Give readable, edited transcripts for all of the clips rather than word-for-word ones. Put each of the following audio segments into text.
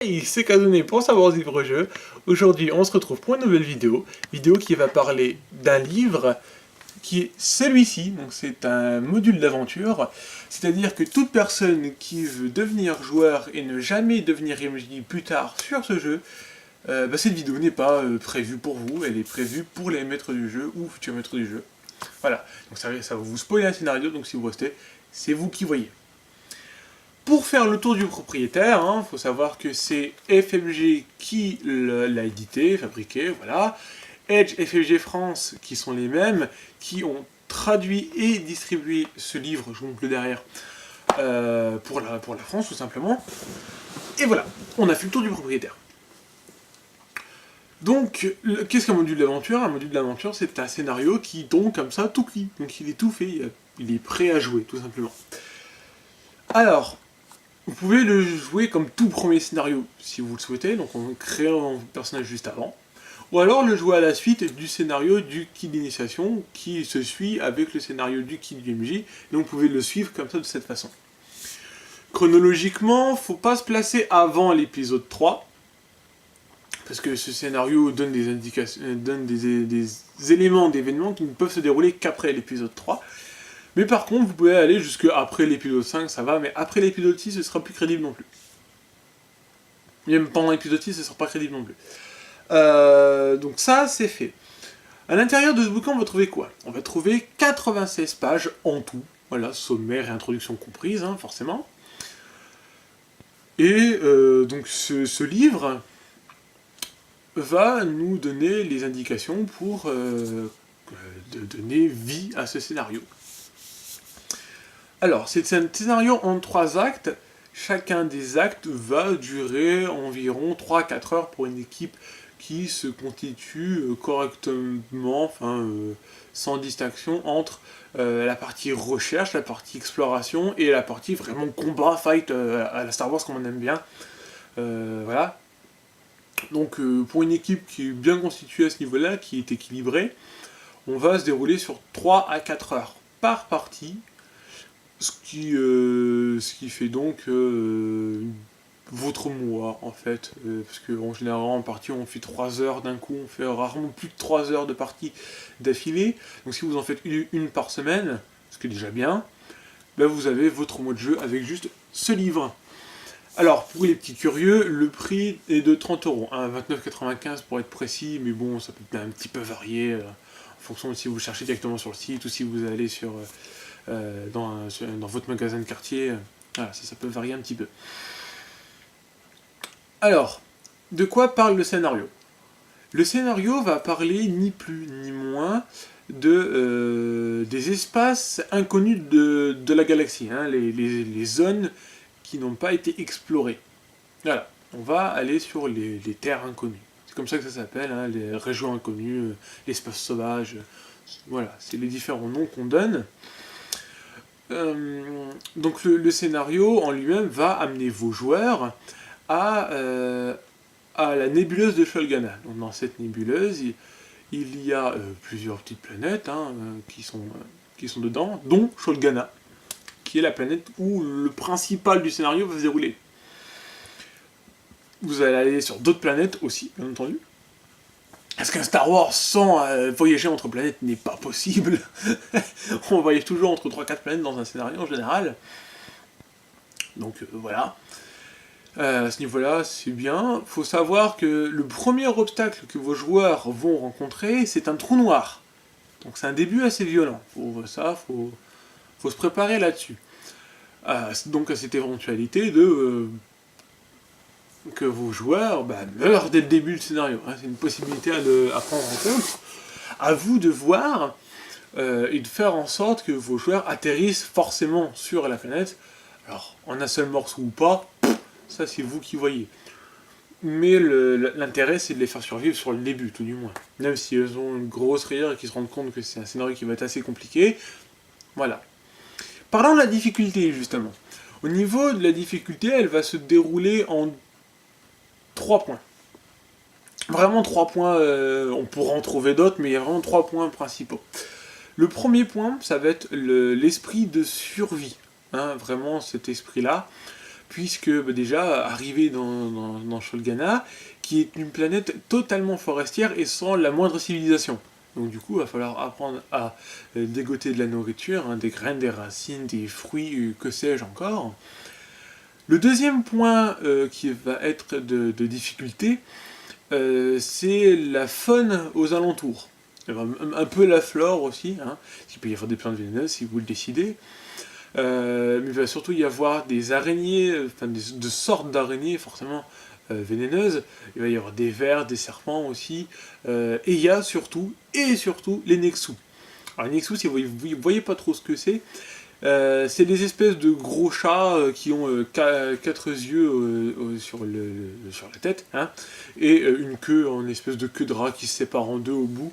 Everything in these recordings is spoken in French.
Hey, c'est Kadoné pour Savoir Vivre Jeu. Aujourd'hui, on se retrouve pour une nouvelle vidéo qui va parler d'un livre qui est celui-ci. Donc, c'est un module d'aventure, c'est-à-dire que toute personne qui veut devenir joueur et ne jamais devenir MJ plus tard sur ce jeu, cette vidéo n'est pas prévue pour vous, elle est prévue pour les maîtres du jeu ou futurs maîtres du jeu. Voilà, donc ça va vous spoiler un scénario, donc si vous restez, c'est vous qui voyez. Pour faire le tour du propriétaire, faut savoir que c'est FMG qui l'a édité, fabriqué, voilà. Edge et FMG France, qui sont les mêmes, qui ont traduit et distribué ce livre, je vous montre le derrière, pour la France tout simplement. Et voilà, on a fait le tour du propriétaire. Donc, qu'est-ce qu'un module d'aventure? Un module d'aventure, c'est un scénario qui tombe comme ça, tout cuit. Donc il est tout fait, il est prêt à jouer, tout simplement. Alors, vous pouvez le jouer comme tout premier scénario, si vous le souhaitez, donc en créant un personnage juste avant. Ou alors le jouer à la suite du scénario du kit d'initiation, qui se suit avec le scénario du kit du MJ, donc vous pouvez le suivre comme ça, de cette façon. Chronologiquement, faut pas se placer avant l'épisode 3, parce que ce scénario donne des indications, donne des éléments d'événements qui ne peuvent se dérouler qu'après l'épisode 3. Mais par contre, vous pouvez aller jusque après l'épisode 5, ça va, mais après l'épisode 6, ce sera plus crédible non plus. Même pendant l'épisode 6, ce sera pas crédible non plus. Donc ça, c'est fait. À l'intérieur de ce bouquin, on va trouver quoi? On va trouver 96 pages en tout. Voilà, sommaire et introduction comprises, forcément. Et donc ce livre va nous donner les indications pour donner vie à ce scénario. Alors, c'est un scénario en 3 actes. Chacun des actes va durer environ 3-4 heures pour une équipe qui se constitue correctement, sans distinction entre la partie recherche, la partie exploration et la partie vraiment combat, fight à la Star Wars comme on aime bien. Voilà. Donc pour une équipe qui est bien constituée à ce niveau-là, qui est équilibrée, on va se dérouler sur 3 à 4 heures par partie. Ce qui fait donc votre mois en fait, parce qu'en général en partie on fait 3 heures d'un coup, on fait rarement plus de 3 heures de partie d'affilée, donc si vous en faites une par semaine, ce qui est déjà bien, là vous avez votre mois de jeu avec juste ce livre. Alors pour les petits curieux, le prix est de 30€, 29,95 pour être précis, mais bon ça peut un petit peu varier en fonction de si vous cherchez directement sur le site ou si vous allez sur... dans votre magasin de quartier, voilà, ça peut varier un petit peu. Alors, de quoi parle le scénario? Le scénario va parler ni plus ni moins des espaces inconnus de la galaxie, les zones qui n'ont pas été explorées. Voilà, on va aller sur les terres inconnues. C'est comme ça que ça s'appelle, les régions inconnues, l'espace sauvage. Voilà, c'est les différents noms qu'on donne. Donc le scénario en lui-même va amener vos joueurs à la nébuleuse de Sholgana. Donc dans cette nébuleuse, il y a plusieurs petites planètes qui sont dedans, dont Sholgana, qui est la planète où le principal du scénario va se dérouler. Vous allez aller sur d'autres planètes aussi, bien entendu. Parce qu'un Star Wars sans voyager entre planètes n'est pas possible. On voyage toujours entre 3-4 planètes dans un scénario en général. Donc voilà. À ce niveau-là, c'est bien. Faut savoir que le premier obstacle que vos joueurs vont rencontrer, c'est un trou noir. Donc c'est un début assez violent. Faut se préparer là-dessus. Donc à cette éventualité que vos joueurs meurent dès le début du scénario. C'est une possibilité à prendre en compte. À vous de voir et de faire en sorte que vos joueurs atterrissent forcément sur la planète. Alors, en un seul morceau ou pas, ça c'est vous qui voyez. Mais l'intérêt c'est de les faire survivre sur le début, tout du moins. Même si elles ont une grosse rire et qu'ils se rendent compte que c'est un scénario qui va être assez compliqué. Voilà. Parlons de la difficulté, justement. Au niveau de la difficulté, elle va se dérouler en 3 points. Vraiment 3 points, on pourra en trouver d'autres, mais il y a vraiment 3 points principaux. Le premier point, ça va être l'esprit de survie. Vraiment cet esprit-là. puisque déjà, arrivé dans Shulgana, qui est une planète totalement forestière et sans la moindre civilisation. Donc du coup, il va falloir apprendre à dégoter de la nourriture, hein, des graines, des racines, des fruits, que sais-je encore. Le deuxième point qui va être de difficulté, c'est la faune aux alentours. Un peu la flore aussi, hein, il peut y avoir des plantes vénéneuses si vous le décidez. Mais il va surtout y avoir des araignées, enfin de sortes d'araignées forcément vénéneuses. Il va y avoir des vers, des serpents aussi. Et il y a surtout les Nexus. Alors les Nexus, si vous ne voyez pas trop ce que c'est des espèces de gros chats qui ont 4 yeux sur la tête, hein, et une queue en espèce de queue de rat qui se sépare en deux au bout.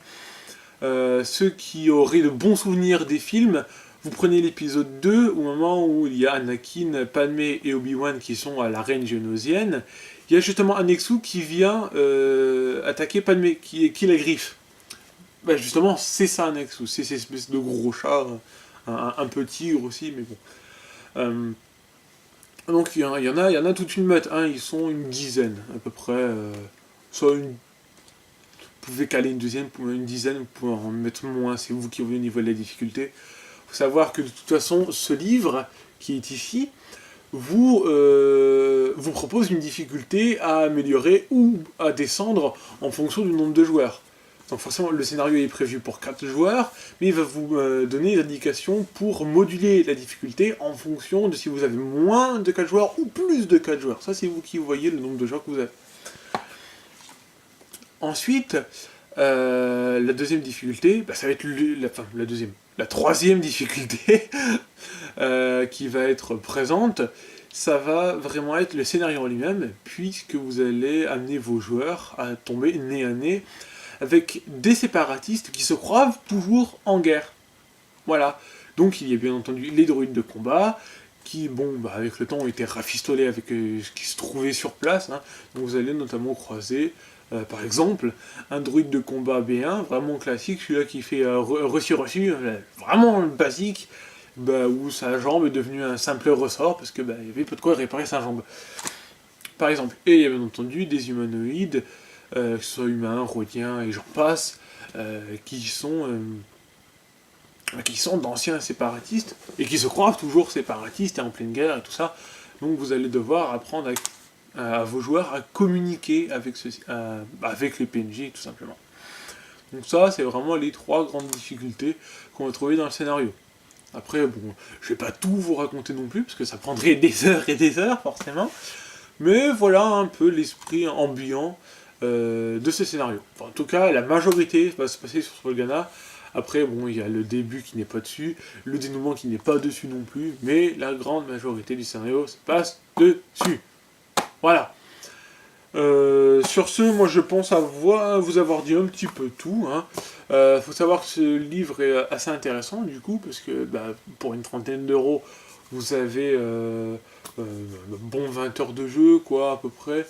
Ceux qui auraient de bons souvenirs des films, vous prenez l'épisode 2, au moment où il y a Anakin, Padmé et Obi-Wan qui sont à la reine génosienne. Il y a justement un Nexus qui vient attaquer Padmé, qui la griffe. Bah justement, c'est ça un Nexus, c'est cette espèce de gros chat, un peu tigre aussi, mais bon. Donc il y en a toute une meute, hein, ils sont une dizaine à peu près. Vous pouvez caler une dizaine, vous pouvez en mettre moins, c'est vous qui voyez au niveau de la difficulté. Il faut savoir que de toute façon, ce livre qui est ici vous propose une difficulté à améliorer ou à descendre en fonction du nombre de joueurs. Donc forcément, le scénario est prévu pour 4 joueurs, mais il va vous donner des indications pour moduler la difficulté en fonction de si vous avez moins de 4 joueurs ou plus de 4 joueurs. Ça, c'est vous qui voyez le nombre de joueurs que vous avez. Ensuite, la deuxième difficulté, ça va être la troisième difficulté qui va être présente, ça va vraiment être le scénario en lui-même, puisque vous allez amener vos joueurs à tomber nez à nez avec des séparatistes qui se croient toujours en guerre. Voilà. Donc il y a bien entendu les druides de combat, qui, avec le temps, ont été rafistolés avec ce qui se trouvait sur place. Hein. Donc vous allez notamment croiser, par exemple, un druide de combat B1, vraiment classique, celui-là qui fait reçu, vraiment basique, où sa jambe est devenue un simple ressort, parce que il y avait pas de quoi réparer sa jambe. Par exemple. Et il y a bien entendu des humanoïdes, que ce soit humains, rhodiens et j'en passe, qui sont d'anciens séparatistes, et qui se croient toujours séparatistes et en pleine guerre et tout ça. Donc vous allez devoir apprendre à vos joueurs à communiquer avec les PNJ, tout simplement. Donc ça, c'est vraiment les 3 grandes difficultés qu'on va trouver dans le scénario. Après, je vais pas tout vous raconter non plus, parce que ça prendrait des heures et des heures, forcément. Mais voilà un peu l'esprit ambiant de ce scénario. Enfin, en tout cas, la majorité va se passer sur Shulgana. Après, il y a le début qui n'est pas dessus, le dénouement qui n'est pas dessus non plus, mais la grande majorité du scénario se passe dessus. Voilà. Sur ce, moi je pense vous avoir dit un petit peu tout. Hein. Faut savoir que ce livre est assez intéressant du coup, parce que pour une trentaine d'euros, vous avez bon 20 heures de jeu, quoi, à peu près.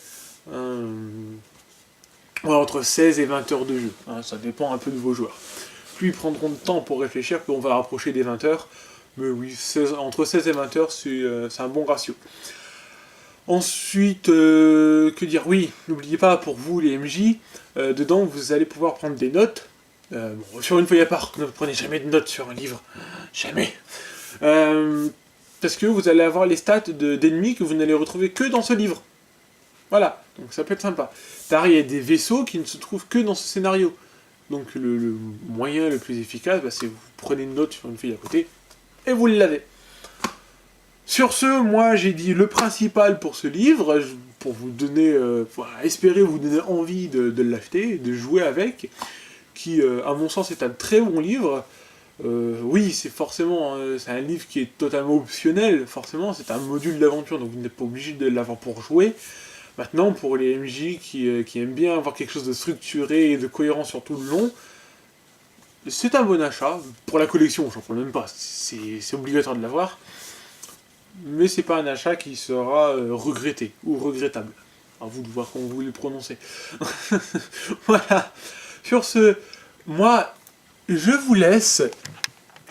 Entre 16 et 20 heures de jeu, hein, ça dépend un peu de vos joueurs. Plus ils prendront de temps pour réfléchir, plus on va rapprocher des 20 heures. Mais oui, entre 16 et 20 heures, c'est un bon ratio. Ensuite, que dire? Oui, n'oubliez pas, pour vous les MJ, dedans vous allez pouvoir prendre des notes. Sur une feuille à part, ne prenez jamais de notes sur un livre. Jamais. Parce que vous allez avoir les stats d'ennemis que vous n'allez retrouver que dans ce livre. Voilà, donc ça peut être sympa. Pareil, il y a des vaisseaux qui ne se trouvent que dans ce scénario. Donc le moyen le plus efficace, c'est vous prenez une note sur une feuille à côté, et vous l'avez. Sur ce, moi j'ai dit le principal pour ce livre, pour vous donner, espérer vous donner envie de l'acheter, de jouer avec, qui à mon sens est un très bon livre. Oui, c'est forcément, c'est un livre qui est totalement optionnel, forcément, c'est un module d'aventure, donc vous n'êtes pas obligé de l'avoir pour jouer. Maintenant, pour les MJ qui aiment bien avoir quelque chose de structuré et de cohérent sur tout le long, c'est un bon achat. Pour la collection, j'en parle même pas, c'est obligatoire de l'avoir. Mais c'est pas un achat qui sera regretté ou regrettable. À vous de voir comment vous le prononcez. Voilà. Sur ce, moi, je vous laisse.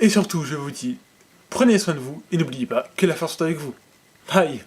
Et surtout, je vous dis, prenez soin de vous et n'oubliez pas que la force est avec vous. Bye.